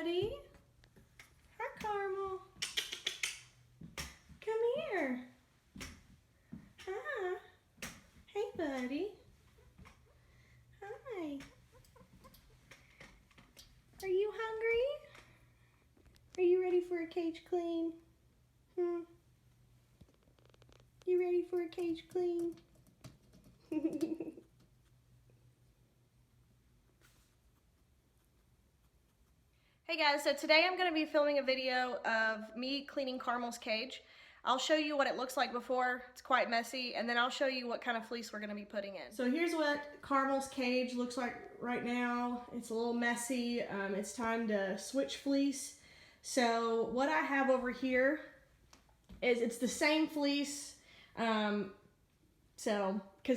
buddy. Hi, Caramel. Come here. Hi. Hey, buddy. Hi. Are you hungry? Are you ready for a cage clean? You ready for a cage clean? Hey guys, so today I'm going to be filming a video of me cleaning Caramel's cage. I'll show you what it looks like before. It's quite messy, and then I'll show you what kind of fleece we're going to be putting in. So here's what Caramel's cage looks like right now. It's a little messy. It's time to switch fleece. So what I have over here is it's the same fleece, because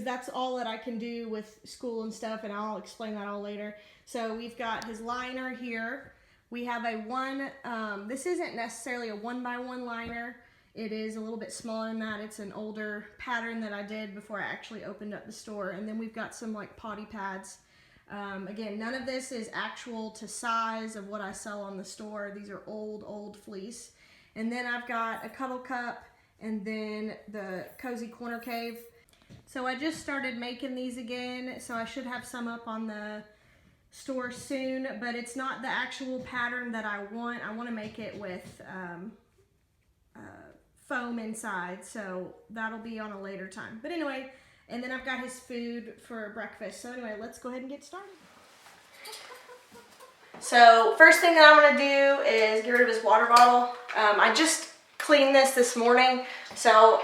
that's all that I can do with school and stuff, and I'll explain that all later. So we've got his liner here. We have a this isn't necessarily a 1x1 liner. It is a little bit smaller than that. It's an older pattern that I did before I actually opened up the store. And then we've got some like potty pads. Again, none of this is actual to size of what I sell on the store. These are old fleece. And then I've got a Cuddle Cup and then the Cozy Corner Cave. So I just started making these again, so I should have some up on the store soon, but it's not the actual pattern that I want. I want to make it with foam inside, so that'll be on a later time. But anyway, and then I've got his food for breakfast. So anyway, let's go ahead and get started. So first thing that I'm going to do is get rid of his water bottle. I just cleaned this morning, so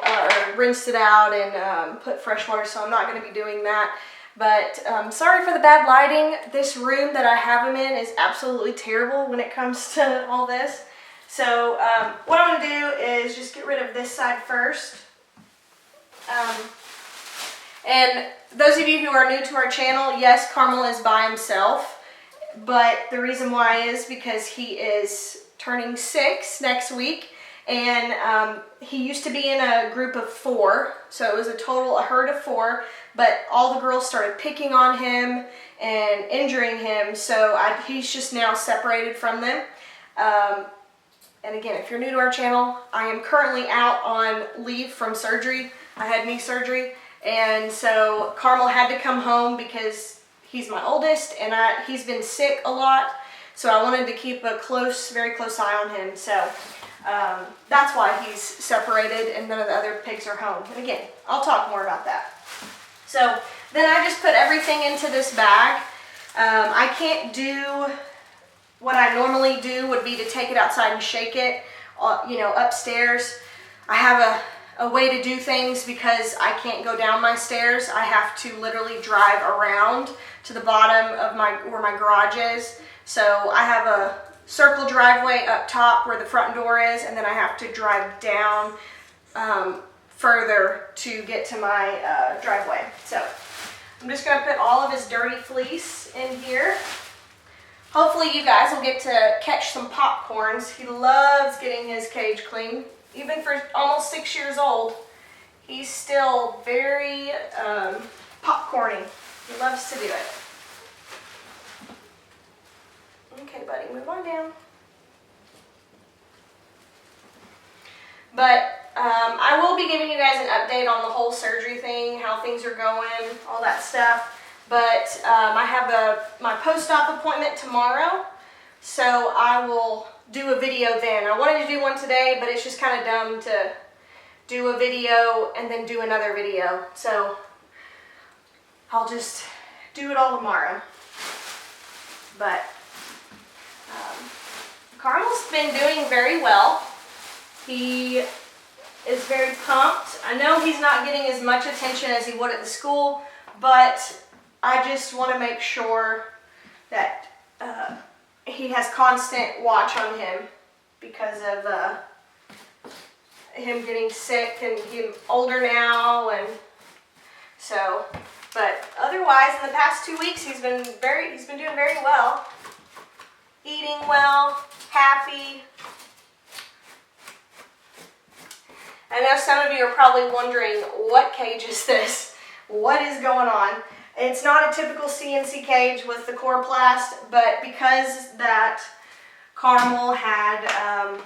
rinsed it out and put fresh water, so I'm not going to be doing that. But sorry for the bad lighting. This room that I have him in is absolutely terrible when it comes to all this. So what I'm going to do is just get rid of this side first. And those of you who are new to our channel, yes, Caramel is by himself. But the reason why is because he is turning 6 next week. And he used to be in a group of 4, so it was a herd of 4, but all the girls started picking on him and injuring him, so he's just now separated from them. And again, if you're new to our channel, I am currently out on leave from surgery. I had knee surgery, and so Caramel had to come home because he's my oldest, and he's been sick a lot, so I wanted to keep a very close eye on him. So that's why he's separated and none of the other pigs are home. And again, I'll talk more about that. So then I just put everything into this bag. I can't do what I normally do would be to take it outside and shake it, upstairs. I have a way to do things because I can't go down my stairs. I have to literally drive around to the bottom of where my garage is. So I have a circle driveway up top where the front door is, and then I have to drive down further to get to my driveway. So I'm just going to put all of his dirty fleece in here. Hopefully you guys will get to catch some popcorns. He loves getting his cage clean. Even for almost 6 years old, he's still very popcorny. He loves to do it. Okay, buddy, move on down. But I will be giving you guys an update on the whole surgery thing, how things are going, all that stuff. But I have my post-op appointment tomorrow, so I will do a video then. I wanted to do one today, but it's just kind of dumb to do a video and then do another video. So I'll just do it all tomorrow. But Caramel's been doing very well. He is very pumped. I know he's not getting as much attention as he would at the school, but I just want to make sure that he has constant watch on him because of him getting sick and he's older now, and so. But otherwise, in the past 2 weeks, he's been doing very well. Eating well, happy. I know some of you are probably wondering, what cage is this? What is going on? It's not a typical CNC cage with the Coroplast, but because that Caramel had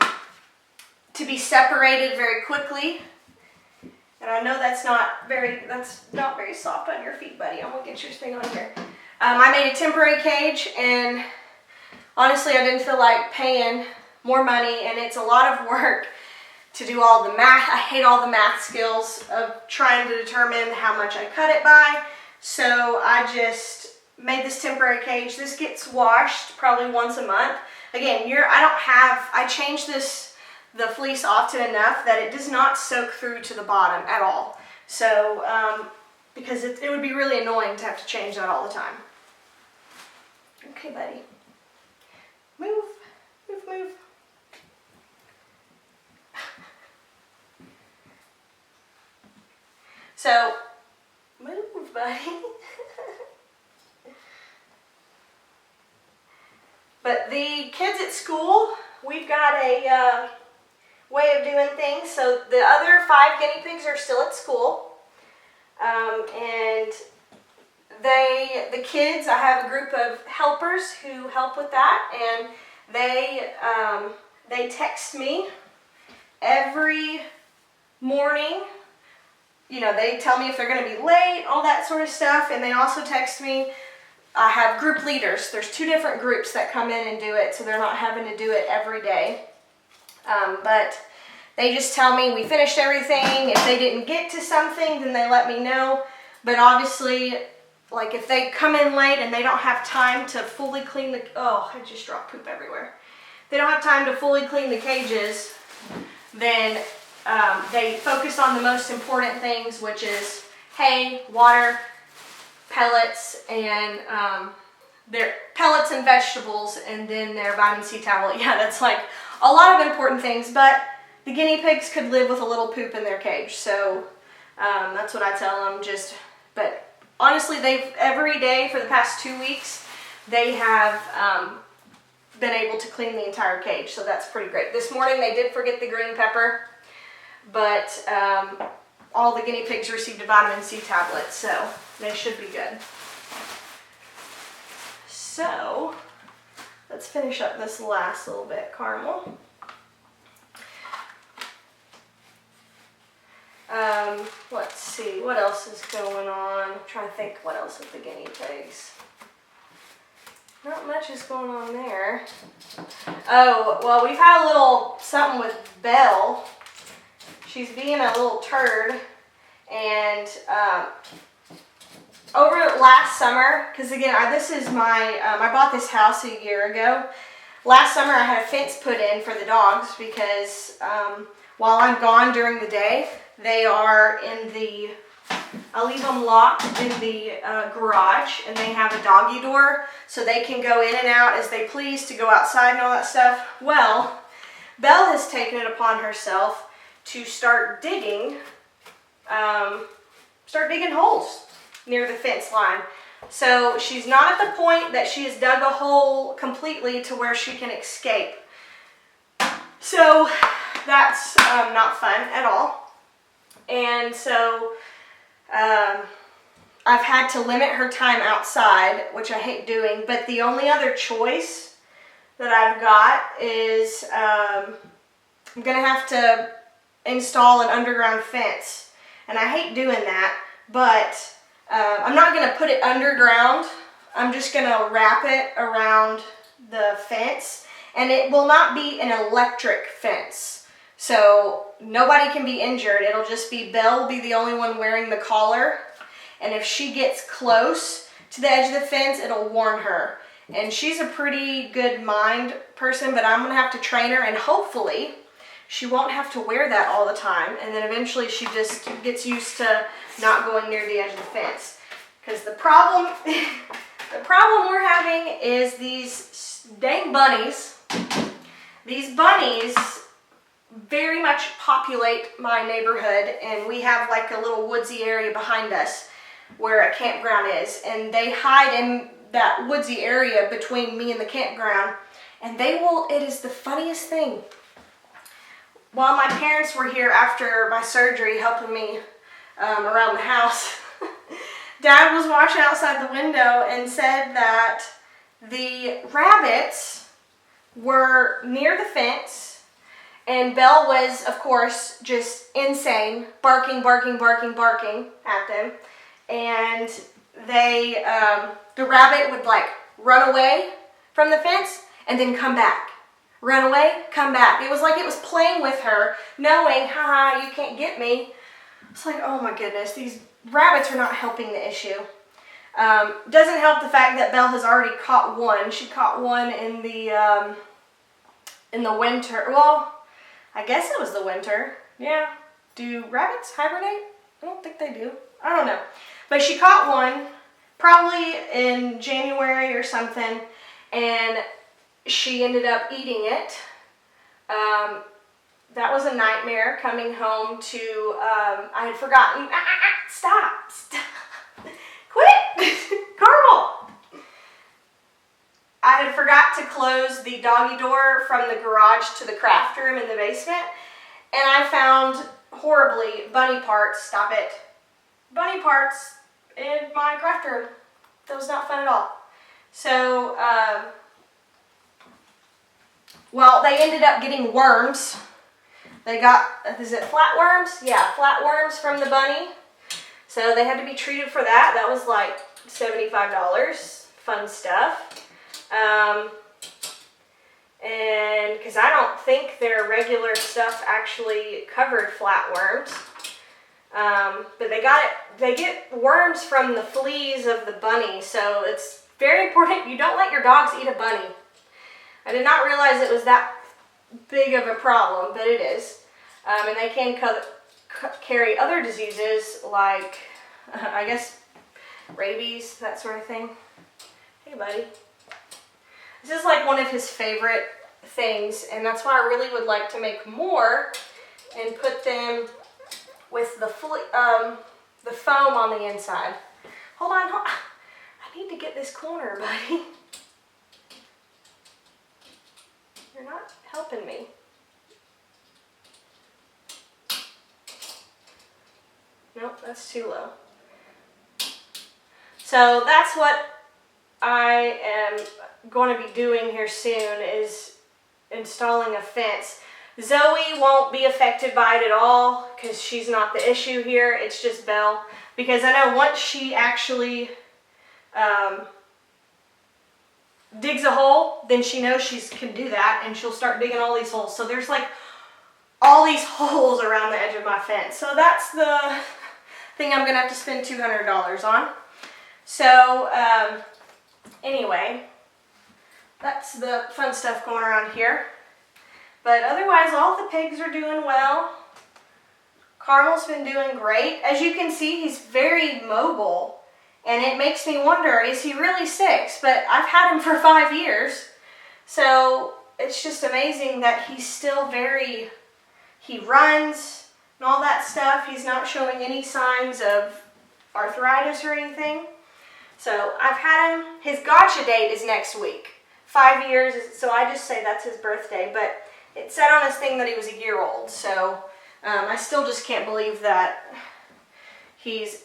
to be separated very quickly. And I know that's not very soft on your feet, buddy. I'm gonna get your thing on here. I made a temporary cage, and honestly, I didn't feel like paying more money, and it's a lot of work to do all the math. I hate all the math skills of trying to determine how much I cut it by. So I just made this temporary cage. This gets washed probably once a month. Again, I change the fleece often enough that it does not soak through to the bottom at all. So, because it would be really annoying to have to change that all the time. Okay, buddy. Move, move, move. So, move, buddy. But the kids at school, we've got a way of doing things. So the other 5 guinea pigs are still at school. And the kids, I have a group of helpers who help with that. And they text me every morning. You know, they tell me if they're going to be late, all that sort of stuff. And they also text me. I have group leaders. There's 2 different groups that come in and do it, so they're not having to do it every day. But they just tell me we finished everything. If they didn't get to something, then they let me know. But obviously, like if they come in late and they don't have time to fully clean I just dropped poop everywhere. They don't have time to fully clean the cages, then they focus on the most important things, which is hay, water, pellets, and their pellets and vegetables, and then their vitamin C tablet. Yeah, that's like a lot of important things, but the guinea pigs could live with a little poop in their cage, so that's what I tell them. But honestly, every day for the past 2 weeks, they have been able to clean the entire cage, so that's pretty great. This morning they did forget the green pepper, but all the guinea pigs received a vitamin C tablet, so they should be good. So, let's finish up this last little bit, Caramel. Let's see, what else is going on? I'm trying to think what else with the guinea pigs. Not much is going on there. Oh, well, we've had a little something with Belle. She's being a little turd, and over last summer, because again, I bought this house a year ago. Last summer I had a fence put in for the dogs because while I'm gone during the day, they are I leave them locked in the garage, and they have a doggy door so they can go in and out as they please to go outside and all that stuff. Well, Belle has taken it upon herself to start digging holes near the fence line. So she's not at the point that she has dug a hole completely to where she can escape. So that's not fun at all. And so I've had to limit her time outside, which I hate doing, but the only other choice that I've got is I'm gonna have to install an underground fence. And I hate doing that, but I'm not going to put it underground. I'm just going to wrap it around the fence, and it will not be an electric fence. So nobody can be injured. It'll just be Belle will be the only one wearing the collar, and if she gets close to the edge of the fence, it'll warn her. And she's a pretty good mind person, but I'm going to have to train her, and hopefully she won't have to wear that all the time, and then eventually she just gets used to not going near the edge of the fence. Because the problem we're having is these dang bunnies. These bunnies very much populate my neighborhood, and we have like a little woodsy area behind us where a campground is, and they hide in that woodsy area between me and the campground, and it is the funniest thing. While my parents were here after my surgery helping me around the house, Dad was watching outside the window and said that the rabbits were near the fence, and Belle was, of course, just insane, barking, barking, barking, barking at them. And they, the rabbit would like run away from the fence and then come back. Run away, come back. It was like it was playing with her, knowing, haha, you can't get me. It's like, oh my goodness, these rabbits are not helping the issue. Doesn't help the fact that Belle has already caught one. She caught one in the winter. Well, I guess it was the winter. Yeah. Do rabbits hibernate? I don't think they do. I don't know. But she caught one probably in January or something, and she ended up eating it. That was a nightmare coming home to, I had forgotten. Stop. Quit. Caramel. I had forgot to close the doggy door from the garage to the craft room in the basement, and I found horribly bunny parts. Stop it. Bunny parts in my craft room. That was not fun at all. So, well, they ended up getting worms. They got, is it flatworms? Yeah, flatworms from the bunny. So they had to be treated for that. That was like $75. Fun stuff. And because I don't think their regular stuff actually covered flatworms. But they get worms from the fleas of the bunny. So it's very important you don't let your dogs eat a bunny. I did not realize it was that big of a problem, but it is. And they can carry other diseases like, I guess, rabies, that sort of thing. Hey, buddy. This is like one of his favorite things, and that's why I really would like to make more and put them with the foam on the inside. Hold on. I need to get this corner, buddy. You're not helping me. Nope, that's too low. So that's what I am going to be doing here soon, is installing a fence. Zoe won't be affected by it at all because she's not the issue here. It's just Belle. Because I know once she actually digs a hole, then she knows she can do that, and she'll start digging all these holes. So there's like all these holes around the edge of my fence. So that's the thing I'm going to have to spend $200 on. So anyway, that's the fun stuff going around here. But otherwise, all the pigs are doing well. Caramel's been doing great. As you can see, he's very mobile. And it makes me wonder, is he really 6? But I've had him for 5 years. So it's just amazing that he's still he runs and all that stuff. He's not showing any signs of arthritis or anything. So I've had him, his gotcha date is next week. 5 years, so I just say that's his birthday. But it said on his thing that he was a year old. So I still just can't believe that he's,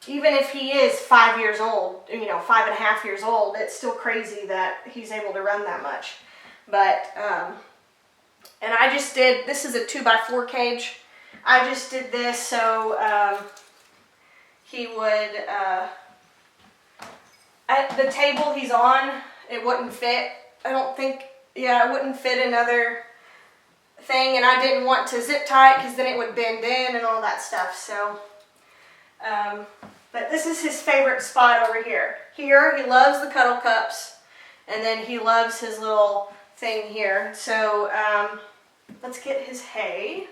even if he is 5 years old, 5.5 years old, it's still crazy that he's able to run that much. But, and I just did, this is a 2x4 cage. I just did this so he would, at the table he's on, it wouldn't fit. I don't think, it wouldn't fit another thing, and I didn't want to zip tie it because then it would bend in and all that stuff. So, but this is his favorite spot over here. Here, he loves the Cuddle Cups, and then he loves his little thing here. So, let's get his hay.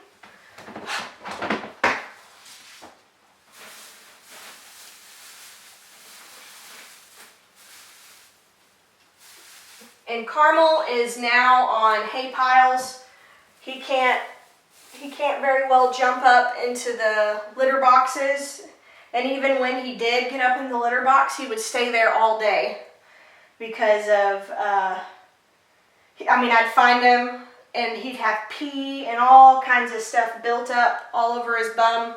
And Caramel is now on hay piles. He can't very well jump up into the litter boxes. And even when he did get up in the litter box, he would stay there all day because of, I'd find him and he'd have pee and all kinds of stuff built up all over his bum.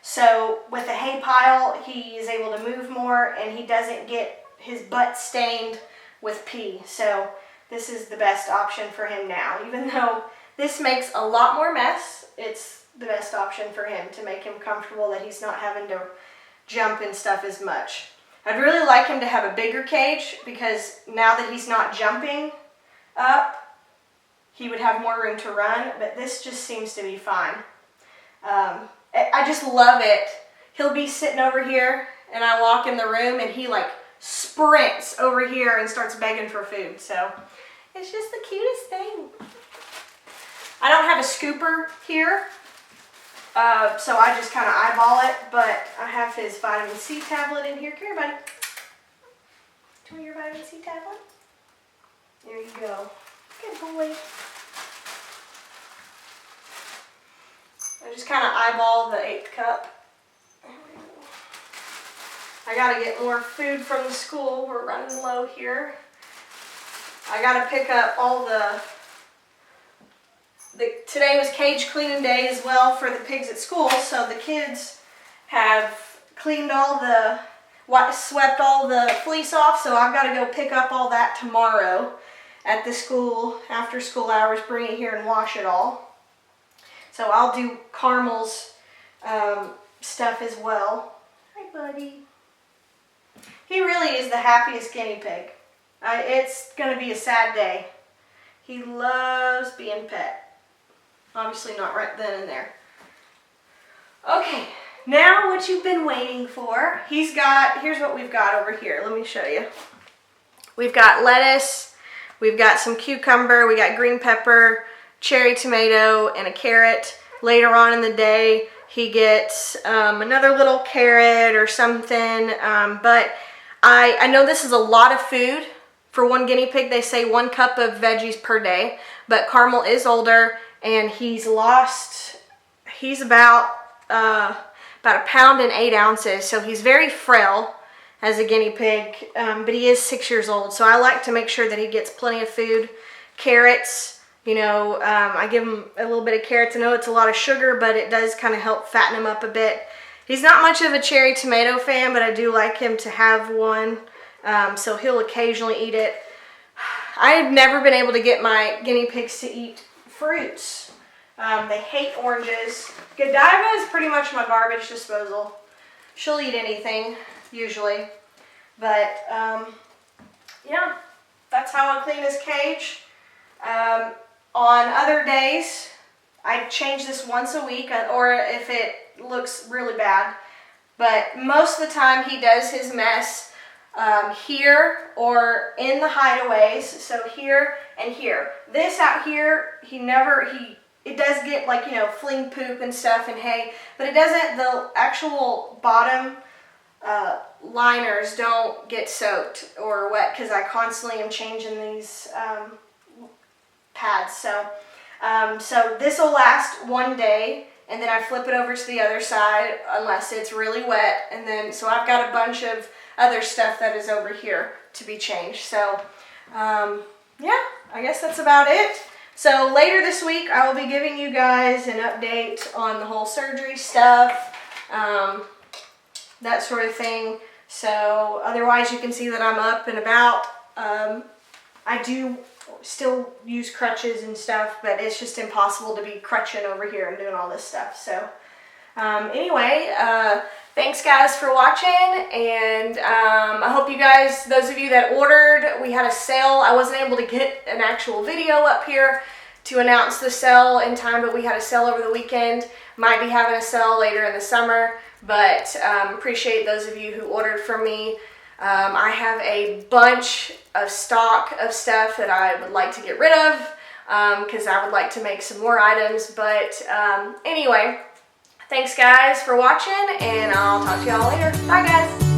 So with the hay pile, he is able to move more and he doesn't get his butt stained with pee. So this is the best option for him now. Even though this makes a lot more mess, it's the best option for him to make him comfortable that he's not having to jump and stuff as much. I'd really like him to have a bigger cage because now that he's not jumping up, he would have more room to run, but this just seems to be fine. I just love it. He'll be sitting over here and I walk in the room and he like sprints over here and starts begging for food. So it's just the cutest thing. I don't have a scooper here, so I just kind of eyeball it, but I have his vitamin C tablet in here. Come here, buddy. Do you want your vitamin C tablet? There you go. Good boy. I just kind of eyeball the 8th cup. I gotta get more food from the school. We're running low here. I gotta pick up all today was cage cleaning day as well for the pigs at school, so the kids have cleaned swept all the fleece off, so I've got to go pick up all that tomorrow at the school after school hours, bring it here and wash it all. So I'll do Carmel's stuff as well. Hi, buddy. He really is the happiest guinea pig. It's going to be a sad day. He loves being pet. Obviously not right then and there. Okay, now what you've been waiting for. Here's what we've got over here. Let me show you. We've got lettuce, we've got some cucumber, we got green pepper, cherry tomato, and a carrot. Later on in the day, he gets another little carrot or something. But I know this is a lot of food for one guinea pig. They say 1 cup of veggies per day, but Carmel is older and he's about 1 pound and 8 ounces, so he's very frail as a guinea pig, but he is 6 years old, so I like to make sure that he gets plenty of food. Carrots, you know, I give him a little bit of carrots. I know it's a lot of sugar, but it does kind of help fatten him up a bit. He's not much of a cherry tomato fan, but I do like him to have one, so he'll occasionally eat it. I've never been able to get my guinea pigs to eat fruits. They hate oranges. Godiva is pretty much my garbage disposal. She'll eat anything, usually. But, yeah, that's how I clean this cage. On other days, I change this once a week, or if it looks really bad. But most of the time, he does his mess here or in the hideaways. So here and here. This out here, it does get, like, you know, fling poop and stuff and hay, but it doesn't, the actual bottom liners don't get soaked or wet because I constantly am changing these pads. So this will last 1 day, and then I flip it over to the other side unless it's really wet, and then, so I've got a bunch of other stuff that is over here to be changed. So, yeah, I guess that's about it. So later this week, I will be giving you guys an update on the whole surgery stuff, that sort of thing. So otherwise, you can see that I'm up and about. I do still use crutches and stuff, but it's just impossible to be crutching over here and doing all this stuff. So anyway, thanks guys for watching, and I hope you guys, those of you that ordered, we had a sale. I wasn't able to get an actual video up here to announce the sale in time, but we had a sale over the weekend. Might be having a sale later in the summer, but appreciate those of you who ordered from me. I have a bunch of stock of stuff that I would like to get rid of because I would like to make some more items. But anyway, thanks guys for watching, and I'll talk to y'all later. Bye guys.